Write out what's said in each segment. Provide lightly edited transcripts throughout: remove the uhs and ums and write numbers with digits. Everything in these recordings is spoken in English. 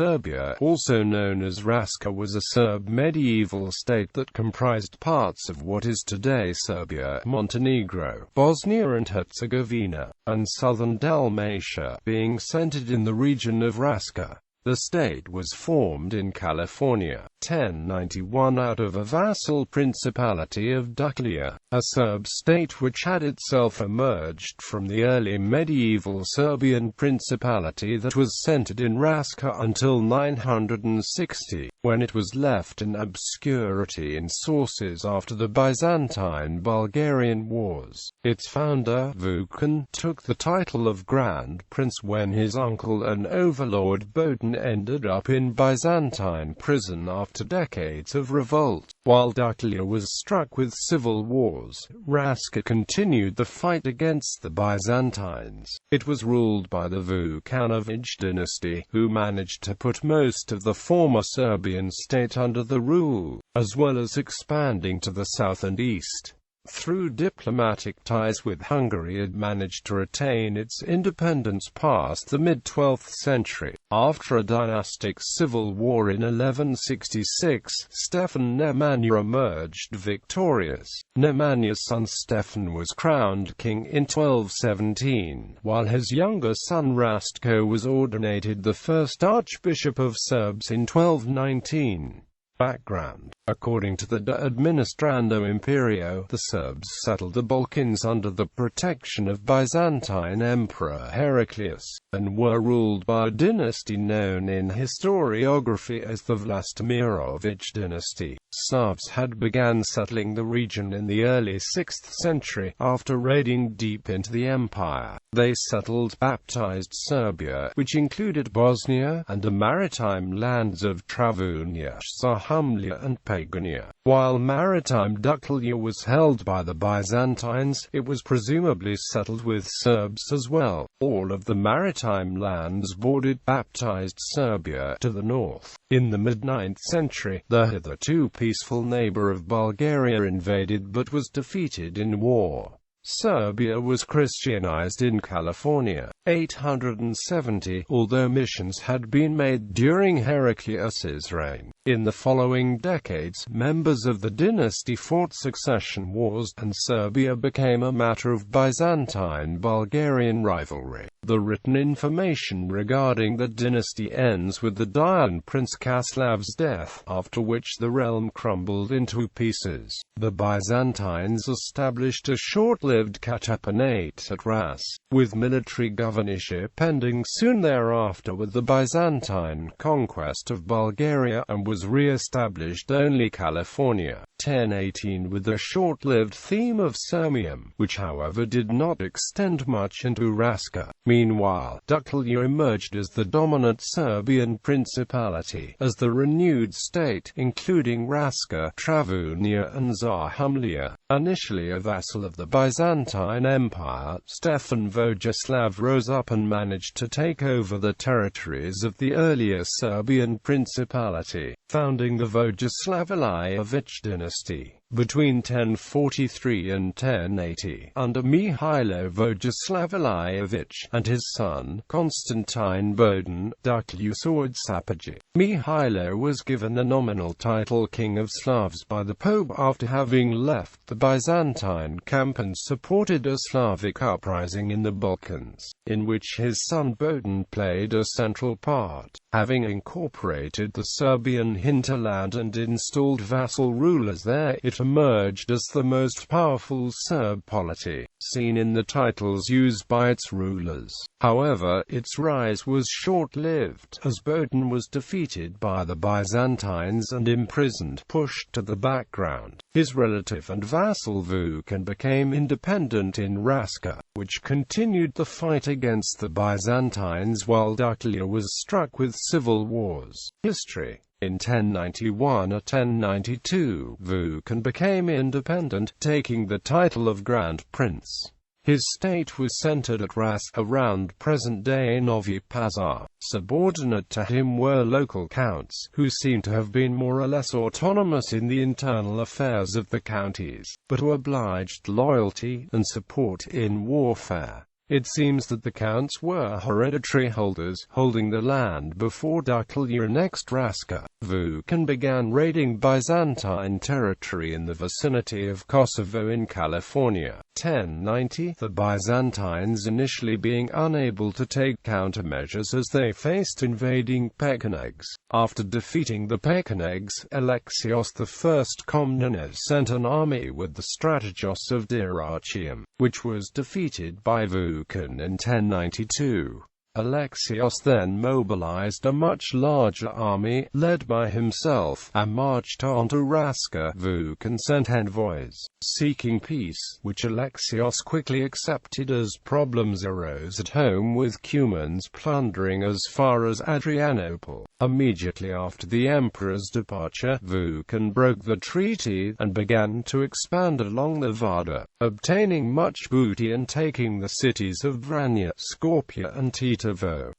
Serbia, also known as Raška, was a Serb medieval state that comprised parts of what is today Serbia, Montenegro, Bosnia and Herzegovina, and southern Dalmatia, being centered in the region of Raška. The state was formed in California, 1091 out of a vassal Principality of Duklja, a Serb state which had itself emerged from the early medieval Serbian principality that was centered in Raška until 960, when it was left in obscurity in sources after the Byzantine-Bulgarian wars. Its founder, Vukan, took the title of Grand Prince when his uncle and overlord Bodin ended up in Byzantine prison after decades of revolt. While Duklja was struck with civil wars, Raška continued the fight against the Byzantines. It was ruled by the Vukanovich dynasty, who managed to put most of the former Serbian state under the rule, as well as expanding to the south and east. Through diplomatic ties with Hungary, it managed to retain its independence past the mid-12th century. After a dynastic civil war in 1166, Stefan Nemanja emerged victorious. Nemanja's son Stefan was crowned king in 1217, while his younger son Rastko was ordinated the first archbishop of Serbs in 1219. Background. According to the De Administrando Imperio, the Serbs settled the Balkans under the protection of Byzantine Emperor Heraclius, and were ruled by a dynasty known in historiography as the Vlastimirovich dynasty. Slavs had begun settling the region in the early 6th century, after raiding deep into the empire. They settled baptized Serbia, which included Bosnia, and the maritime lands of Travunia, Sahamlia and Pagania. While maritime Duklja was held by the Byzantines, it was presumably settled with Serbs as well. All of the maritime lands bordered baptized Serbia to the north. In the mid-9th century, the hitherto peaceful neighbor of Bulgaria invaded but was defeated in war. Serbia was Christianized in California, 870, although missions had been made during Heraclius's reign. In the following decades, members of the dynasty fought succession wars, and Serbia became a matter of Byzantine-Bulgarian rivalry. The written information regarding the dynasty ends with the Dayan Prince Kaslav's death, after which the realm crumbled into pieces. The Byzantines established a short-lived Katapanate at Ras, with military governorship ending soon thereafter with the Byzantine conquest of Bulgaria, and was re-established only California, 1018, with a short-lived theme of Sirmium, which however did not extend much into Raška. Meanwhile, Duklja emerged as the dominant Serbian principality, as the renewed state, including Raška, Travunia and Sahamlia. Initially a vassal of the Byzantine Empire, Stefan Vojislav rose up and managed to take over the territories of the earlier Serbian principality, founding the Vojislavovich dynasty. Between 1043 and 1080, under Mihailo Vojislavovich and his son, Constantine Bodin, Duklja saw its apogee. Mihailo was given the nominal title King of Slavs by the Pope after having left the Byzantine camp and supported a Slavic uprising in the Balkans, in which his son Bodin played a central part. Having incorporated the Serbian hinterland and installed vassal rulers there, it emerged as the most powerful Serb polity, seen in the titles used by its rulers. However, its rise was short-lived, as Bodin was defeated by the Byzantines and imprisoned, pushed to the background. His relative and vassal Vukan became independent in Raška, which continued the fight against the Byzantines while Duklja was struck with civil wars. History. In 1091 or 1092, Vukan became independent, taking the title of Grand Prince. His state was centered at Ras, around present-day Novi Pazar. Subordinate to him were local counts, who seem to have been more or less autonomous in the internal affairs of the counties, but who obliged loyalty and support in warfare. It seems that the counts were hereditary holders, holding the land before Duklja. Next, Raška. Vukan began raiding Byzantine territory in the vicinity of Kosovo in California. 1090, the Byzantines initially being unable to take countermeasures as they faced invading Pechenegs. After defeating the Pechenegs, Alexios I Komnenos sent an army with the Strategos of Dyrrhachium, which was defeated by Vukan in 1092. Alexios then mobilized a much larger army, led by himself, and marched on to Raška. Vukan sent envoys, seeking peace, which Alexios quickly accepted as problems arose at home with Cumans plundering as far as Adrianople. Immediately after the emperor's departure, Vukan broke the treaty, and began to expand along the Vardar, obtaining much booty and taking the cities of Vranja, Skopje and Tetovo.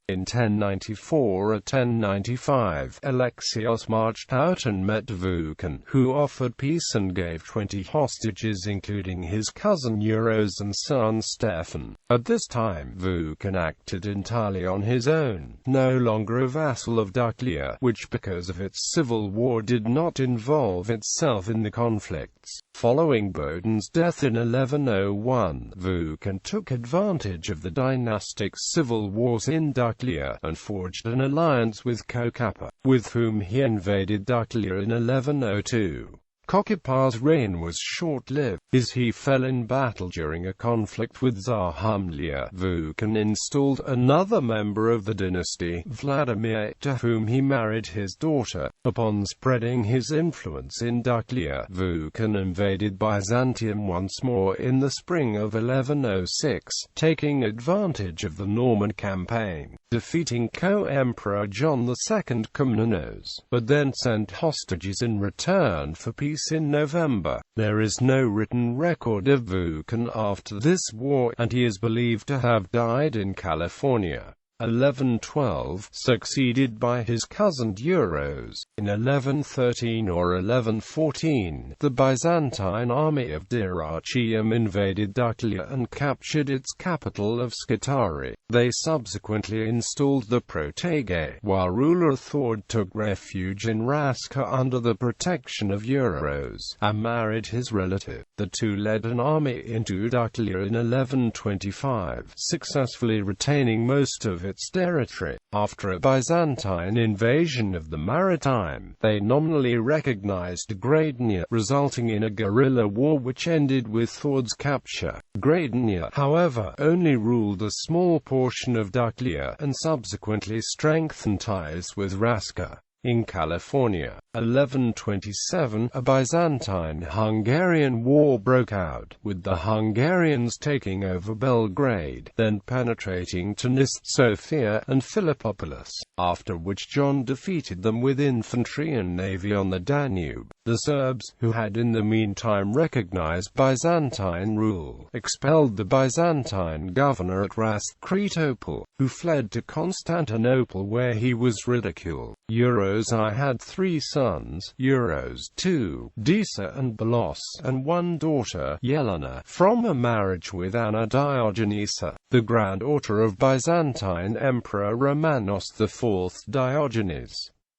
In 1094 or 1095, Alexios marched out and met Vukan, who offered peace and gave 20 hostages including his cousin Euros and son Stefan. At this time, Vukan acted entirely on his own, no longer a vassal of Duklja, which because of its civil war did not involve itself in the conflicts. Following Bodin's death in 1101, Vukan took advantage of the dynastic civil wars in Duklja, and forged an alliance with Kokapa, with whom he invaded Duklja in 1102. Kokapa's reign was short-lived, as he fell in battle during a conflict with Tsar Humlia. Vukan installed another member of the dynasty, Vladimir, to whom he married his daughter. Upon spreading his influence in Duklja, Vukan invaded Byzantium once more in the spring of 1106, taking advantage of the Norman campaign, defeating co-emperor John II Komnenos, but then sent hostages in return for peace in November. There is no written record of Vukan after this war, and he is believed to have died in California. 1112, succeeded by his cousin Euros. In 1113 or 1114, the Byzantine army of Dyrrhachium invaded Duklja and captured its capital of Scutari. They subsequently installed the protege, while ruler Thord took refuge in Raška under the protection of Euros, and married his relative. The two led an army into Duklja in 1125, successfully retaining most of its territory. After a Byzantine invasion of the maritime, they nominally recognized Gradnia, resulting in a guerrilla war which ended with Thord's capture. Gradnia, however, only ruled a small portion of Duklja, and subsequently strengthened ties with Raška. In California, 1127, a Byzantine-Hungarian war broke out, with the Hungarians taking over Belgrade, then penetrating to Nis, Sofia, and Philippopolis, after which John defeated them with infantry and navy on the Danube. The Serbs, who had in the meantime recognized Byzantine rule, expelled the Byzantine governor at Kretople, who fled to Constantinople where he was ridiculed. Euros I had 3 sons, Euros II, Disa and Belos, and 1 daughter, Yelena, from a marriage with Anna Diogenisa, the granddaughter of Byzantine Emperor Romanos IV Diogenes.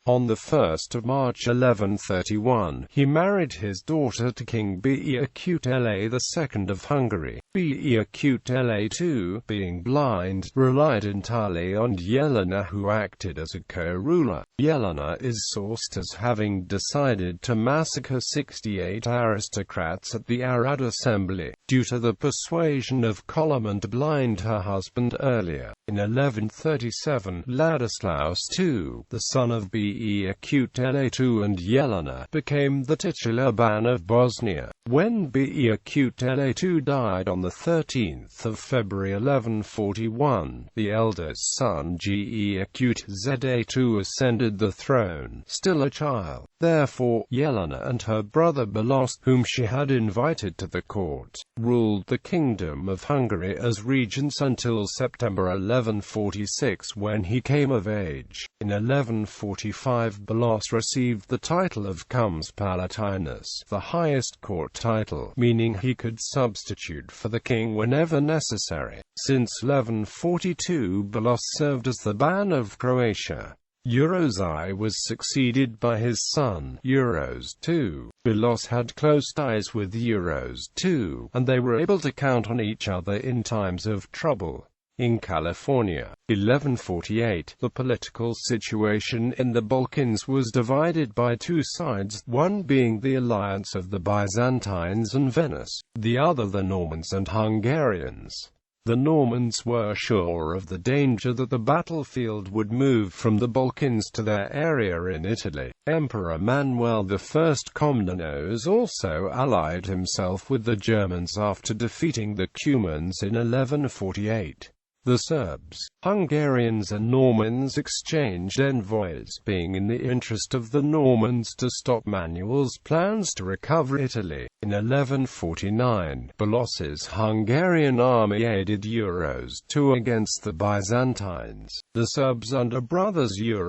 On 1 March 1131, he married his daughter to King Beacutele II of Hungary. Beacutele II, being blind, relied entirely on Yelena, who acted as a co-ruler. Yelena is sourced as having decided to massacre 68 aristocrats at the Arad Assembly, due to the persuasion of Koloman to blind her husband earlier. In 1137, Ladislaus II, the son of Beacutele II and Yelena, became the titular Ban of Bosnia. When Beacutele II died on the 13th of February 1141, the eldest son Geacutza II ascended the throne, still a child. Therefore, Yelena and her brother Belos, whom she had invited to the court, ruled the Kingdom of Hungary as regents until September 1146, when he came of age. In 1144, 1155 Belos received the title of Comes Palatinus, the highest court title, meaning he could substitute for the king whenever necessary. Since 1142 Belos served as the Ban of Croatia. I was succeeded by his son, II. Belos had close ties with II, and they were able to count on each other in times of trouble. In California, 1148, the political situation in the Balkans was divided by two sides, one being the alliance of the Byzantines and Venice, the other the Normans and Hungarians. The Normans were sure of the danger that the battlefield would move from the Balkans to their area in Italy. Emperor Manuel I Komnenos also allied himself with the Germans after defeating the Cumans in 1148. The Serbs, Hungarians and Normans exchanged envoys, being in the interest of the Normans to stop Manuel's plans to recover Italy. In 1149, Belos's Hungarian army aided II against the Byzantines. The Serbs under brothers II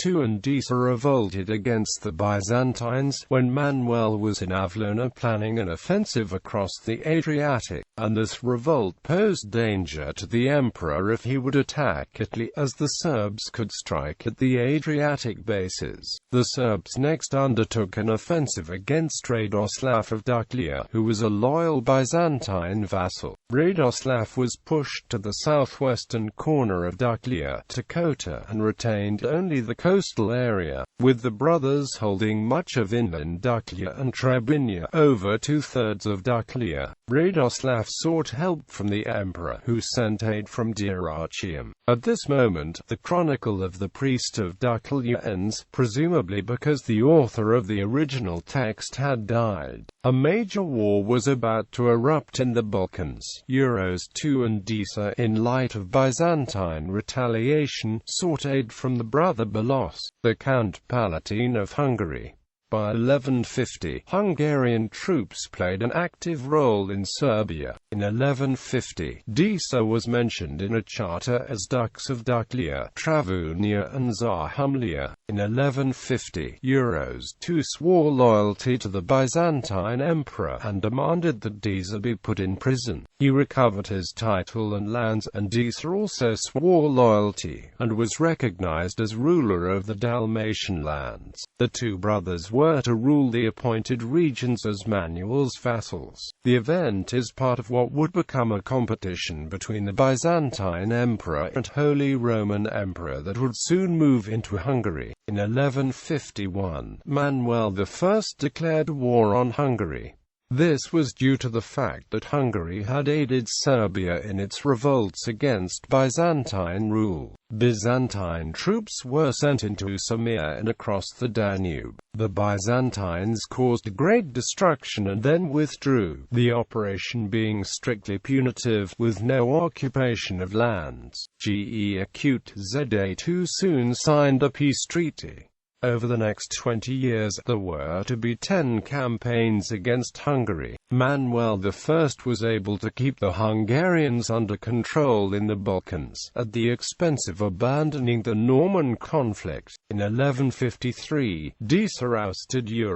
and Disa revolted against the Byzantines when Manuel was in Avlona planning an offensive across the Adriatic, and this revolt posed danger to the emperor if he would attack Italy, as the Serbs could strike at the Adriatic bases. The Serbs next undertook an offensive against Radoslav of Duklja, who was a loyal Byzantine vassal. Radoslav was pushed to the southwestern corner of Duklja, Takota, and retained only the coastal area, with the brothers holding much of inland Duklja and Trebinje, over two-thirds of Duklja. Radoslav sought help from the emperor, who sent aid from Dyrrhachium. At this moment, the chronicle of the priest of Duklja ends, presumably because the author of the original text had died. A major war was about to erupt in the Balkans. II and Disa, in light of Byzantine retaliation, sought aid from the brother Belos, the Count Palatine of Hungary. By 1150, Hungarian troops played an active role in Serbia. In 1150, Disa was mentioned in a charter as Dux of Duklja, Travunia and Zahumlia. In 1150, II swore loyalty to the Byzantine emperor and demanded that Disa be put in prison. He recovered his title and lands, and Disa also swore loyalty, and was recognized as ruler of the Dalmatian lands. The two brothers were to rule the appointed regions as Manuel's vassals. The event is part of what would become a competition between the Byzantine emperor and Holy Roman Emperor that would soon move into Hungary. In 1151, Manuel I declared war on Hungary. This was due to the fact that Hungary had aided Serbia in its revolts against Byzantine rule. Byzantine troops were sent into Sirmia and across the Danube. The Byzantines caused great destruction and then withdrew, the operation being strictly punitive, with no occupation of lands. Acute ZA2 soon signed a peace treaty. Over the next 20 years, there were to be 10 campaigns against Hungary. Manuel I was able to keep the Hungarians under control in the Balkans, at the expense of abandoning the Norman conflict. In 1153, Disa ousted II.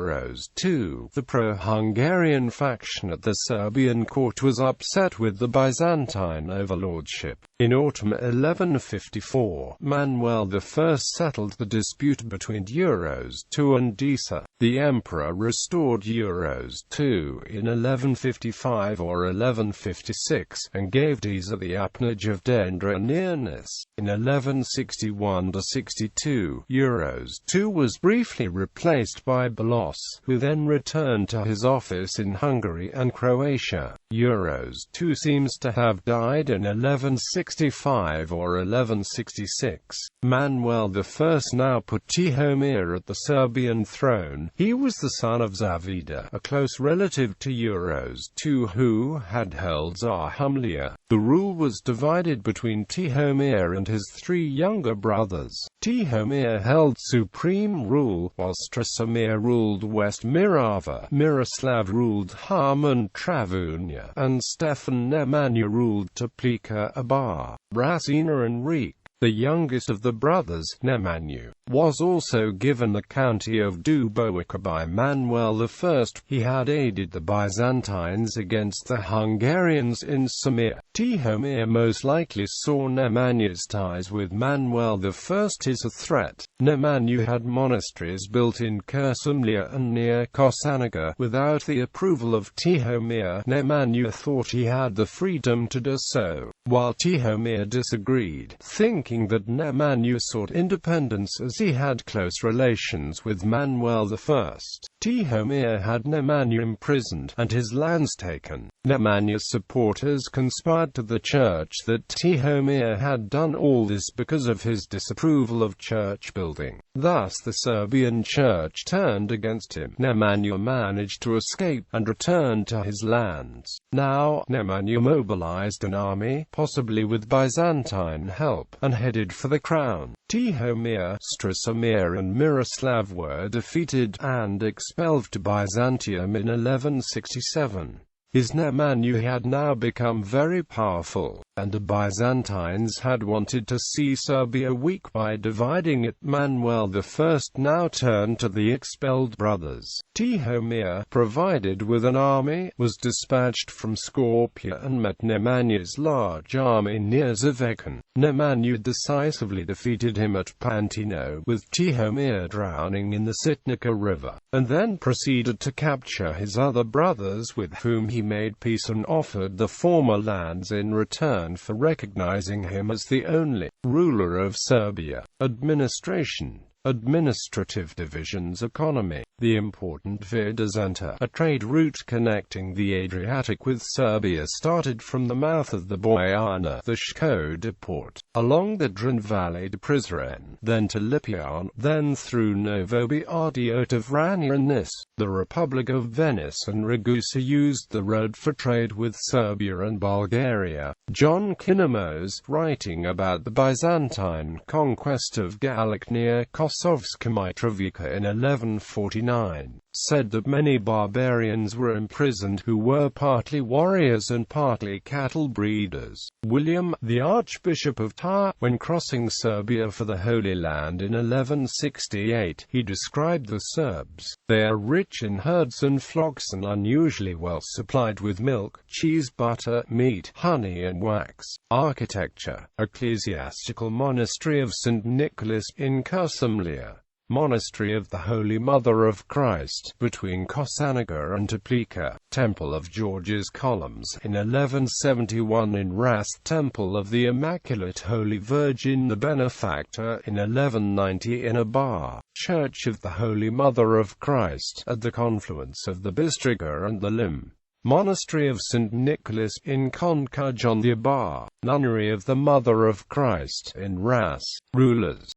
The pro-Hungarian faction at the Serbian court was upset with the Byzantine overlordship. In autumn 1154, Manuel I settled the dispute between II and Disa. The emperor restored II in 1155 or 1156, and gave Disa the appanage of Dendra nearness. In 1161–62, II was briefly replaced by Belos, who then returned to his office in Hungary and Croatia. II seems to have died in 1165 or 1166. Manuel I now put Tihomir at the Serbian throne. He was the son of Zavida, a close relative to II, who had held Zahumlia. The rule was divided between Tihomir and his three younger brothers. Tihomir held supreme rule, while Strasimir ruled West Mirava, Miroslav ruled Ham and Travunia, and Stefan Nemanja ruled Teplica Abar, Rasina and Rik. the youngest of the brothers, Nemanju, was also given the county of Dubrovka by Manuel I. He had aided the Byzantines against the Hungarians in Samir. Tihomir most likely saw Nemanju's ties with Manuel I as a threat. Nemanju had monasteries built in Kursumlija and near Kosanaga. Without the approval of Tihomir, Nemanju thought he had the freedom to do so, while Tihomir disagreed, thinking that Nemanju sought independence as he had close relations with Manuel I. Tihomir had Nemanju imprisoned, and his lands taken. Nemanju's supporters conspired to the church that Tihomir had done all this because of his disapproval of church building. Thus the Serbian church turned against him. Nemanju managed to escape, and returned to his lands. Now, Nemanju mobilized an army, possibly with Byzantine help, and headed for the crown. Tihomir, Strasimir and Miroslav were defeated, and expelled to Byzantium in 1167. His Nemanju had now become very powerful, and the Byzantines had wanted to see Serbia weak by dividing it. Manuel I now turned to the expelled brothers. Tihomir, provided with an army, was dispatched from Skopje and met Nemanju's large army near Vukan. Nemanju decisively defeated him at Pantino, with Tihomir drowning in the Sitnica River, and then proceeded to capture his other brothers, with whom he made peace and offered the former lands in return for recognizing him as the only ruler of Serbia. Administrative divisions. Economy. The important Vida Center, a trade route connecting the Adriatic with Serbia, started from the mouth of the Bojana, the Škoda port, along the Drin Valley to Prizren, then to Lipijan, then through Novo Beograd to Vranje and Nis. The Republic of Venice and Ragusa used the road for trade with Serbia and Bulgaria. John Kinemos, writing about the Byzantine conquest of Gallic near Kosovska Mitrovica in 1149, said that many barbarians were imprisoned who were partly warriors and partly cattle breeders. William, the Archbishop of Tar, when crossing Serbia for the Holy Land in 1168, he described the Serbs. They are rich in herds and flocks and unusually well supplied with milk, cheese, butter, meat, honey and wax. Architecture. Ecclesiastical Monastery of St. Nicholas in Kursumlija. Monastery of the Holy Mother of Christ, between Kosanaga and Duklja. Temple of George's Columns, in 1171 in Rast. Temple of the Immaculate Holy Virgin the Benefactor, in 1190 in Abar. Church of the Holy Mother of Christ, at the confluence of the Bistrica and the Lim. Monastery of St. Nicholas, in Konkajon the Abar. Nunnery of the Mother of Christ, in Ras. Rulers.